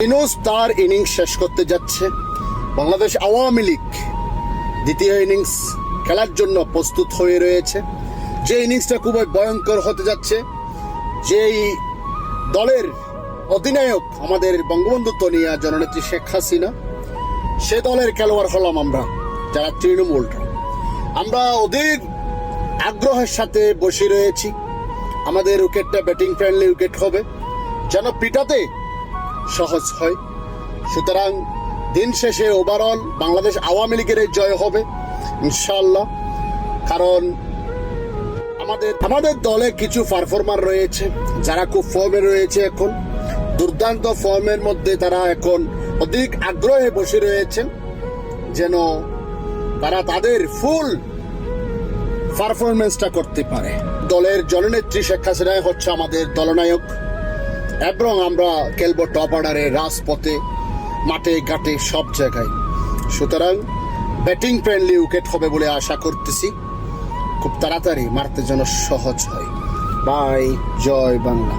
ইউনূস তার ইনিংস শেষ করতে যাচ্ছে। বাংলাদেশ আওয়ামী লীগ দ্বিতীয় ইনিংস খেলার জন্য প্রস্তুত হয়ে রয়েছে। যে ইনিংসটা খুবই ভয়ঙ্কর হতে যাচ্ছে, যেই দলের অধিনায়ক আমাদের বঙ্গবন্ধু তনিয়া জননেত্রী শেখ হাসিনা, সে দলের খেলোয়াড় হলাম আমরা যারা তৃণমূলটা। আমরা অধিক আগ্রহের সাথে বসে রয়েছি। আমাদের উইকেটটা ব্যাটিং ফ্রেন্ডলি উইকেট হবে, যেন পিটাতে সহজ হয়। সুতরাং দিন শেষে ওভারঅল বাংলাদেশ আওয়ামী লীগের জয় হবে ইনশাআল্লাহ। কারণ আমাদের দলে কিছু পারফর্মার রয়েছে যারা খুব ফর্মে রয়েছে, এখন দুর্দান্ত ফর্মের মধ্যে তারা এখন অধিক আগ্রহে বসে রয়েছেন, যেন তারা তাদের ফুল পারফরমেন্সটা করতে পারে। দলের জননেত্রী শেখ হাসিনা হচ্ছে আমাদের দলনায়ক, এবং আমরা খেলবো টপ অর্ডারে, রাজপথে, মাঠে ঘাটে, সব জায়গায়। সুতরাং ব্যাটিং ফ্রেন্ডলি উইকেট হবে বলে আশা করতেছি, খুব তাড়াতাড়ি মারতে যেন সহজ হয়। বাই, জয় বাংলা।